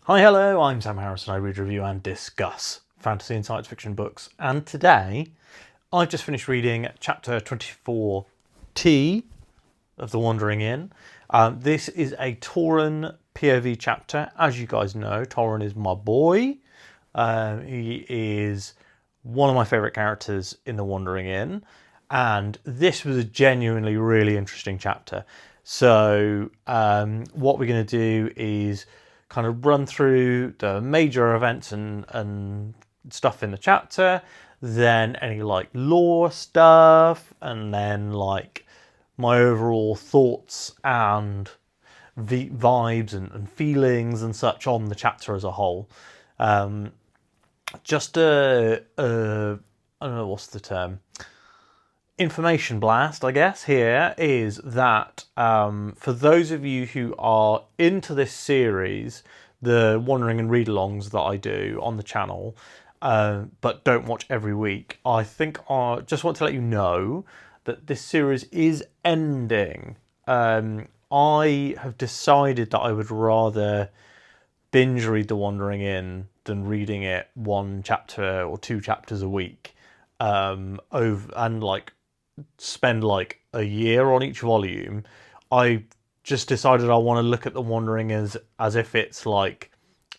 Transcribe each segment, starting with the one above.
Hi, hello, I'm Sam Harrison. I read, review, and discuss fantasy and science fiction books. And today, I've just finished reading chapter 24T of The Wandering Inn. This is a Tauren POV chapter. As you guys know, Tauren is my boy. He is one of my favourite characters in The Wandering Inn. And this was a genuinely really interesting chapter. So, what we're going to do is kind of run through the major events and stuff in the chapter, then any like lore stuff, and then like my overall thoughts and vibes and feelings and such on the chapter as a whole. Just I don't know what's the term. Information blast, I guess, here is that for those of you who are into this series, the Wandering and read-alongs that I do on the channel, but don't watch every week, I think I just want to let you know that this series is ending. I have decided that I would rather binge read The Wandering Inn than reading it one chapter or two chapters a week, over and like spend like a year on each volume. I just decided I want to look at The Wandering as if it's like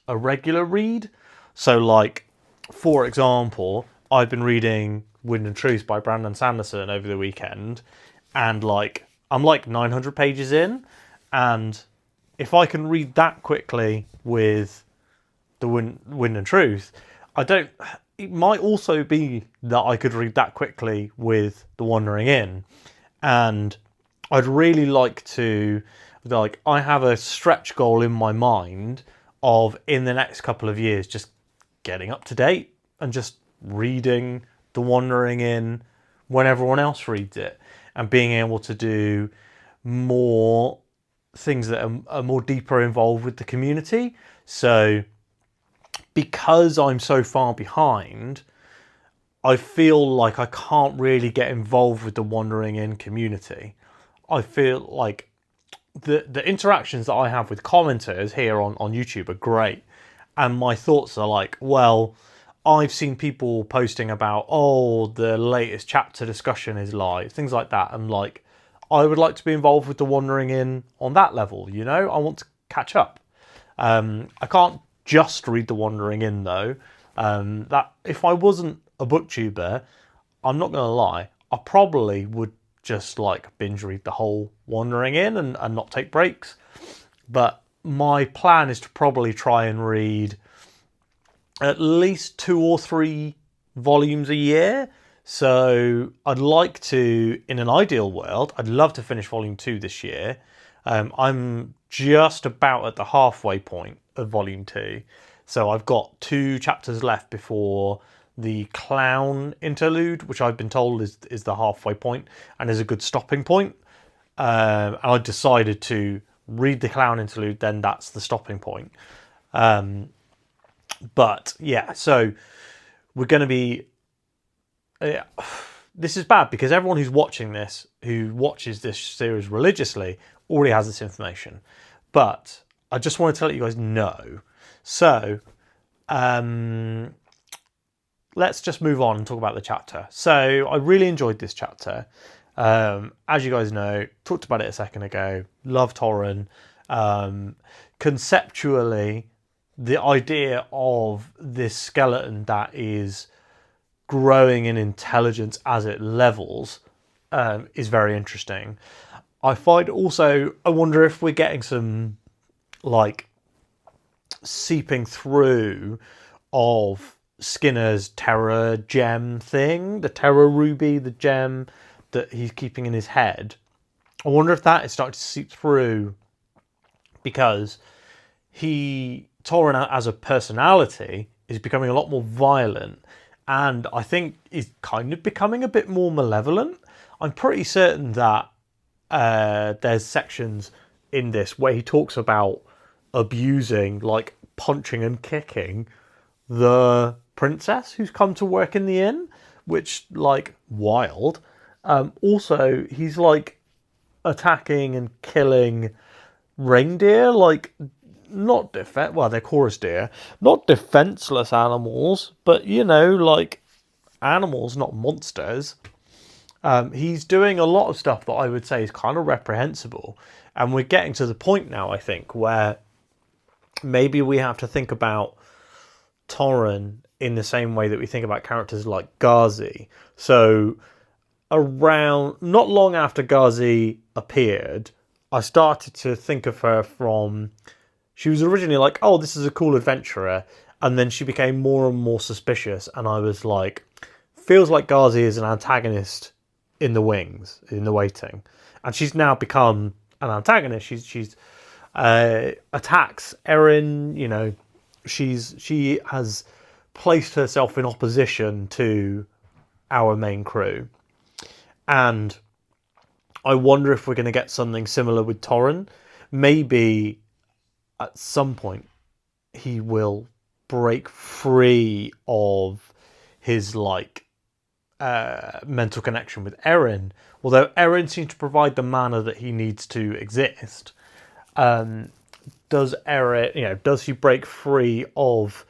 a regular read. So like, for example, I've been reading Wind and Truth by Brandon Sanderson over the weekend, and like I'm like 900 pages in, and if I can read that quickly with the Wind and Truth, I don't. It might also be that I could read that quickly with The Wandering Inn, and I'd really like to. Like, I have a stretch goal in my mind of in the next couple of years just getting up to date and just reading The Wandering Inn when everyone else reads it, and being able to do more things that are more deeper involved with the community. So because I'm so far behind, I feel like I can't really get involved with the Wandering Inn community. I feel like the interactions that I have with commenters here on YouTube are great. And my thoughts are like, well, I've seen people posting about, oh, the latest chapter discussion is live, things like that. And like, I would like to be involved with the Wandering Inn on that level, you know? I want to catch up. I can't just read The Wandering Inn though. That if I wasn't a booktuber, I'm not gonna lie, I probably would just like binge read the whole Wandering Inn and not take breaks. But my plan is to probably try and read at least 2 or 3 volumes a year. So I'd like to, in an ideal world, I'd love to finish volume 2 this year. I'm just about at the halfway point of volume 2. So I've got 2 chapters left before the clown interlude, which I've been told is the halfway point and is a good stopping point. And I decided to read the clown interlude, then that's the stopping point. But yeah, so we're going to be... this is bad because everyone who's watching this, who watches this series religiously, already has this information. But I just want to let you guys know. So, let's just move on and talk about the chapter. So, I really enjoyed this chapter. As you guys know, talked about it a second ago. Love Tauren. Conceptually, the idea of this skeleton that is growing in intelligence as it levels is very interesting. I find also, I wonder if we're getting some like seeping through of Skinner's Terror gem thing, the Terror ruby, the gem that he's keeping in his head. I wonder if that is starting to seep through because Tauren as a personality is becoming a lot more violent, and I think is kind of becoming a bit more malevolent. I'm pretty certain that there's sections in this where he talks about abusing, like punching and kicking the princess who's come to work in the inn, which, like, wild. Also, he's like attacking and killing reindeer. Like, not well, they're chorus deer, not defenseless animals, but like animals, not monsters. He's doing a lot of stuff that I would say is kind of reprehensible, and we're getting to the point now, I think, where maybe we have to think about Torrhen in the same way that we think about characters like Ghazi. So around, not long after Ghazi appeared, I started to think of her from, she was originally like, oh, this is a cool adventurer, and then she became more and more suspicious, and I was like, feels like Ghazi is an antagonist in the wings, in the waiting, and she's now become an antagonist. She's attacks Erin. She has placed herself in opposition to our main crew, and I wonder if we're going to get something similar with Torrhen. Maybe at some point he will break free of his mental connection with Erin, although Erin seems to provide the mana that he needs to exist. Does he break free of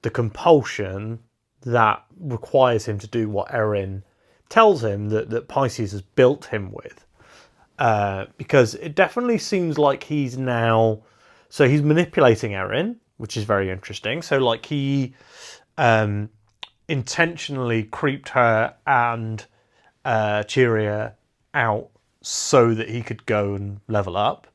the compulsion that requires him to do what Erin tells him that Pisces has built him with? Because it definitely seems like he's manipulating Erin, which is very interesting. So he intentionally creeped her and Cheeria out so that he could go and level up.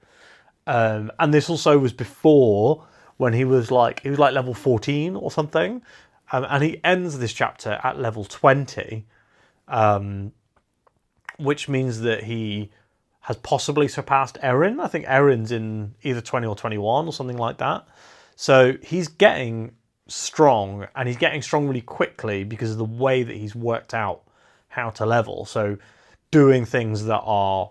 And this also was before, when he was level 14 or something. And he ends this chapter at level 20, which means that he has possibly surpassed Erin. I think Erin's in either 20 or 21 or something like that. So he's getting strong, and he's getting strong really quickly because of the way that he's worked out how to level. So doing things that are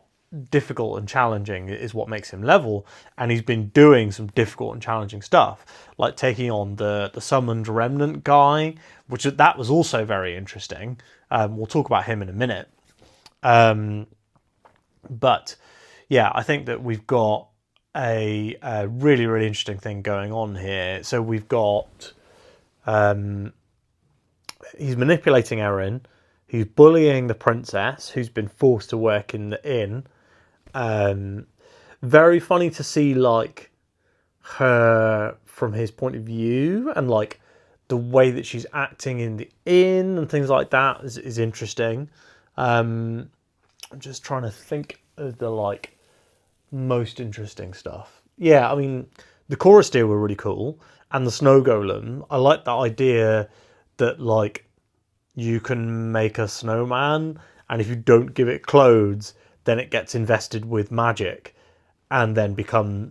difficult and challenging is what makes him level, and he's been doing some difficult and challenging stuff, like taking on the summoned remnant guy, that was also very interesting. We'll talk about him in a minute. But yeah, I think that we've got a really, really interesting thing going on here. So we've got he's manipulating Erin, he's bullying the princess, who's been forced to work in the inn. Very funny to see her from his point of view, and the way that she's acting in the inn and things like that is interesting. I'm just trying to think of the most interesting stuff. Yeah, I mean, the chorus deer were really cool, and the snow golem. I like the idea that you can make a snowman, and if you don't give it clothes, then it gets invested with magic, and then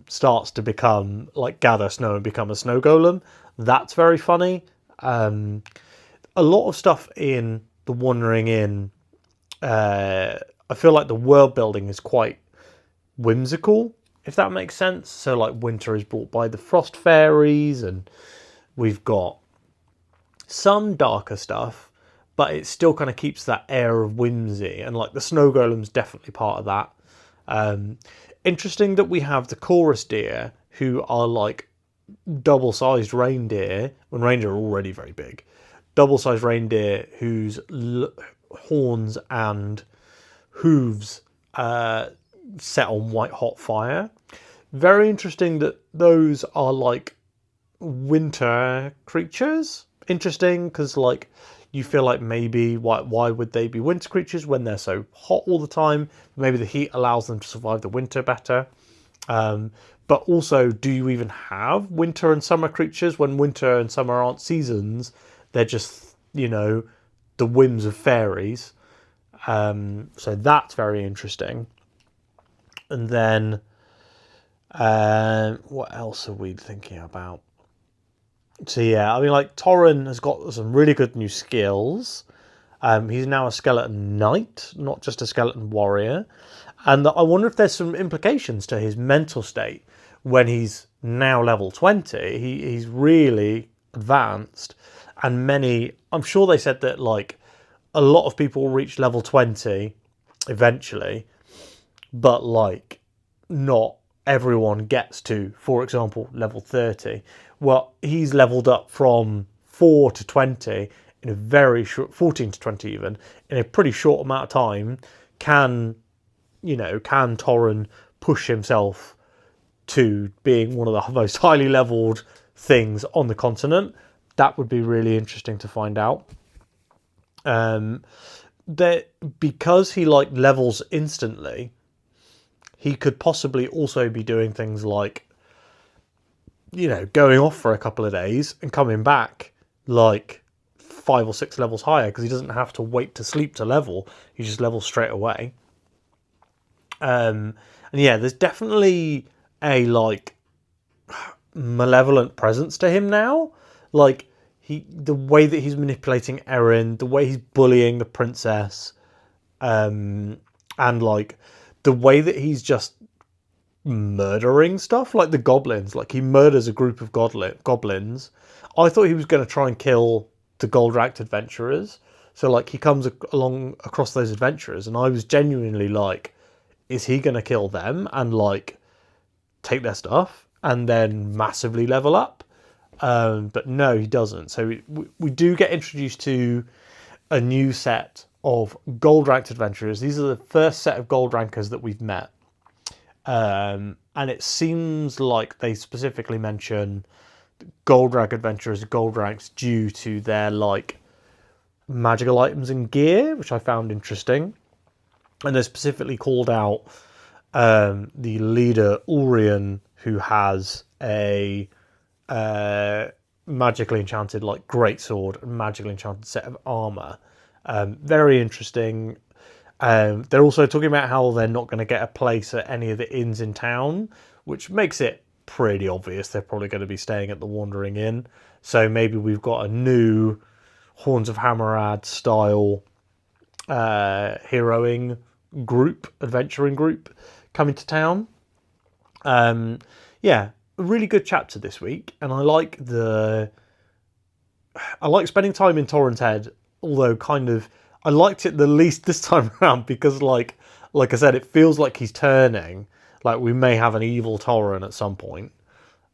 starts to become gather snow and become a snow golem. That's very funny. A lot of stuff in the Wandering Inn. I feel like the world building is quite whimsical, if that makes sense. So winter is brought by the frost fairies, and we've got some darker stuff, but it still kind of keeps that air of whimsy, and the snow golem's definitely part of that. Interesting that we have the chorus deer, who are double-sized reindeer, when reindeer are already very big. Double-sized reindeer whose horns and hooves set on white-hot fire. Very interesting that those are winter creatures. Interesting, because you feel like maybe why would they be winter creatures when they're so hot all the time? Maybe the heat allows them to survive the winter better. But also, do you even have winter and summer creatures when winter and summer aren't seasons? They're just, the whims of fairies. So that's very interesting. And then, what else are we thinking about? So yeah, I mean, Torrhen has got some really good new skills. He's now a skeleton knight, not just a skeleton warrior. And I wonder if there's some implications to his mental state when he's now level 20. He's really advanced. And I'm sure they said that a lot of people will reach level 20 eventually, but not everyone gets to, for example, level 30. Well, he's leveled up from 4 to 20 in a very short, 14 to 20 even, in a pretty short amount of time. Can Torren push himself to being one of the most highly leveled things on the continent? That would be really interesting to find out. That because he like levels instantly, he could possibly also be doing things like, going off for a couple of days and coming back like 5 or 6 levels higher, because he doesn't have to wait to sleep to level. He just levels straight away. And yeah, there's definitely a like malevolent presence to him now. Like the way that he's manipulating Erin, the way he's bullying the princess, and like the way that he's just murdering stuff, like the goblins. Like he murders a group of goblins. I thought he was going to try and kill the Goldrakt adventurers. So like he comes along across those adventurers, and I was genuinely like, is he going to kill them and like take their stuff and then massively level up? But no, he doesn't. So we do get introduced to a new set of Goldrakt adventurers. These are the first set of gold rankers that we've met. And it seems like they specifically mention Goldrakt adventurers, gold ranks due to their like magical items and gear, which I found interesting. And they specifically called out the leader Ulrian, who has a magically enchanted like greatsword and magically enchanted set of armor. Very interesting. They're also talking about how they're not going to get a place at any of the inns in town, which makes it pretty obvious they're probably going to be staying at the Wandering Inn. So maybe we've got a new Horns of Hammerad style heroing group, adventuring group coming to town. Yeah, a really good chapter this week, and I like spending time in Torrhen's Head, although kind of I liked it the least this time around because like I said, it feels like he's turning. Like we may have an evil Torren at some point.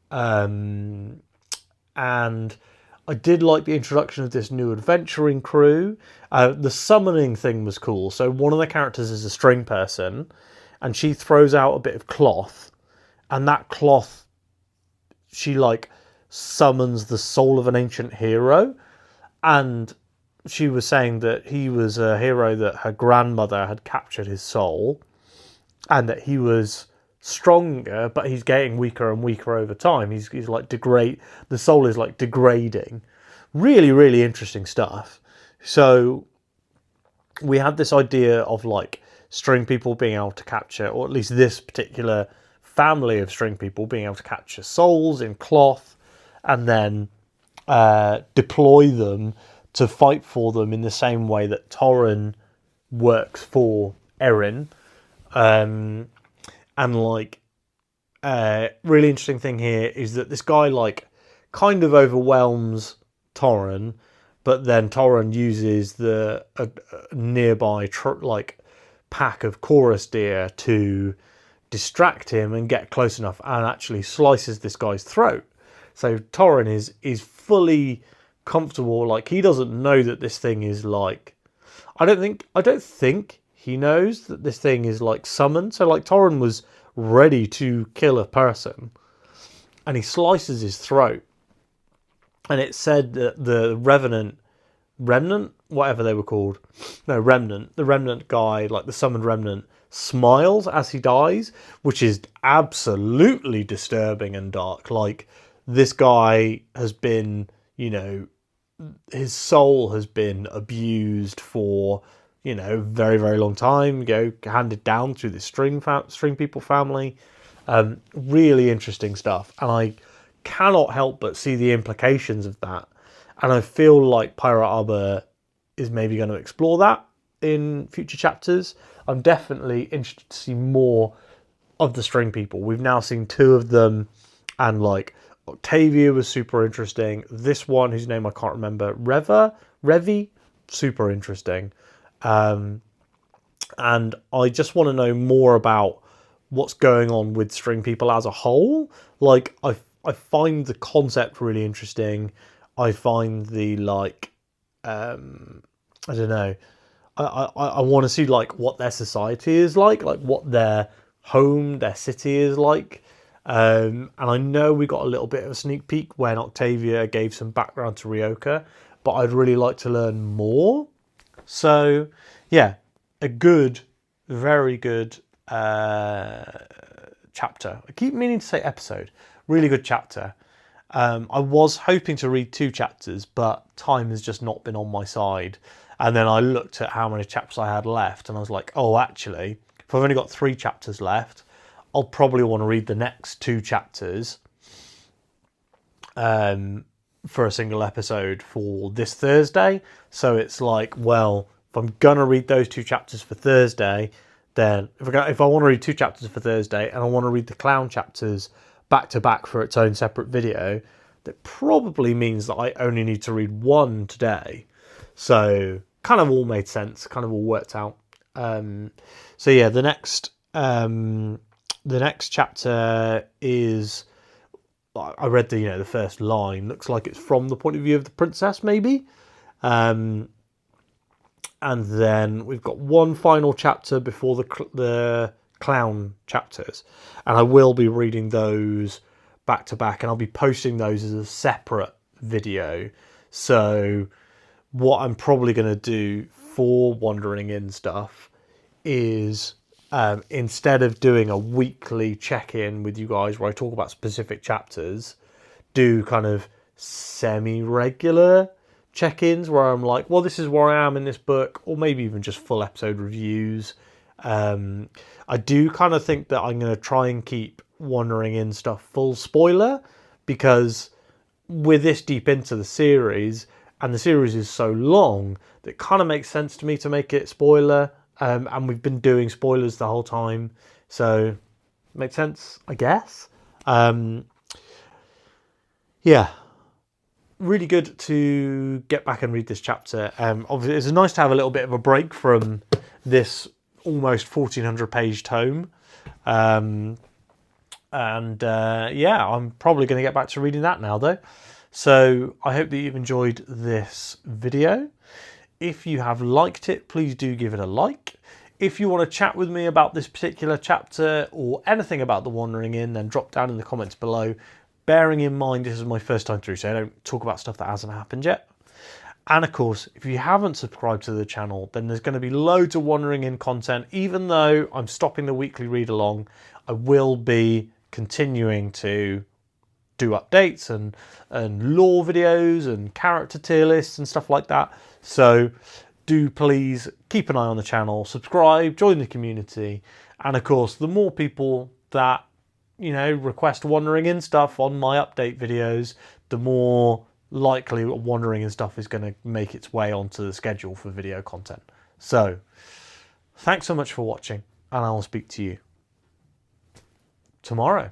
And I did like the introduction of this new adventuring crew. The summoning thing was cool. So one of the characters is a string person, and she throws out a bit of cloth, and that cloth, she like summons the soul of an ancient hero. And she was saying that he was a hero that her grandmother had captured his soul, and that he was stronger, but he's getting weaker and weaker over time. He's like the soul is like degrading. Really, really interesting stuff. So we had this idea of like string people being able to capture, or at least this particular family of string people being able to capture souls in cloth and then deploy them to fight for them in the same way that Torren works for Erin. And like, really interesting thing here is that this guy like kind of overwhelms Torren, but then Torren uses the nearby like pack of chorus deer to distract him and get close enough, and actually slices this guy's throat. So Torren is fully comfortable. Like he doesn't know that this thing is like, I don't think he knows that this thing is like summoned. So like Torren was ready to kill a person, and he slices his throat. And it said that the remnant, whatever they were called, the remnant guy, like the summoned remnant, smiles as he dies, which is absolutely disturbing and dark. Like this guy has been, his soul has been abused for, very, very long time, handed down through the string people family. Really interesting stuff. And I cannot help but see the implications of that. And I feel like Pirate Arbor is maybe going to explore that in future chapters. I'm definitely interested to see more of the string people. We've now seen 2 of them, and like Octavia was super interesting. This one, whose name I can't remember, Revi, super interesting. And I just want to know more about what's going on with string people as a whole. Like, I find the concept really interesting. I find the, like, I don't know. I want to see, like, what their society is like what their home, their city is like. And I know we got a little bit of a sneak peek when Octavia gave some background to Ryoka, but I'd really like to learn more. So, yeah, a good, very good chapter. I keep meaning to say episode. Really good chapter. I was hoping to read 2 chapters, but time has just not been on my side. And then I looked at how many chapters I had left, and I was like, oh, actually, if I've only got 3 chapters left, I'll probably want to read the next 2 chapters for a single episode for this Thursday. So it's like, well, if I'm going to read those 2 chapters for Thursday, then if I want to read 2 chapters for Thursday and I want to read the clown chapters back to back for its own separate video, that probably means that I only need to read 1 today. So kind of all made sense, kind of all worked out. So yeah, the next chapter is, I read the first line. Looks like it's from the point of view of the princess, maybe. And then we've got 1 final chapter before the clown chapters, and I will be reading those back to back, and I'll be posting those as a separate video. So what I'm probably going to do for Wandering In stuff is, instead of doing a weekly check-in with you guys where I talk about specific chapters, do kind of semi-regular check-ins where I'm like, well, this is where I am in this book, or maybe even just full episode reviews. I do kind of think that I'm going to try and keep Wandering In stuff full spoiler, because we're this deep into the series, and the series is so long that it kind of makes sense to me to make it spoiler. And we've been doing spoilers the whole time, so makes sense, I guess. Yeah, really good to get back and read this chapter. Obviously, it's nice to have a little bit of a break from this almost 1,400 page tome. Yeah, I'm probably going to get back to reading that now, though. So I hope that you've enjoyed this video. If you have liked it, please do give it a like. If you want to chat with me about this particular chapter or anything about the Wandering In, then drop down in the comments below. Bearing in mind this is my first time through, so I don't talk about stuff that hasn't happened yet. And of course, if you haven't subscribed to the channel, then there's going to be loads of Wandering In content. Even though I'm stopping the weekly read along, I will be continuing to do updates and lore videos and character tier lists and stuff like that. So do please keep an eye on the channel, subscribe, join the community, and of course, the more people that request Wandering In stuff on my update videos, the more likely Wandering In stuff is going to make its way onto the schedule for video content. So thanks so much for watching, and I will speak to you tomorrow.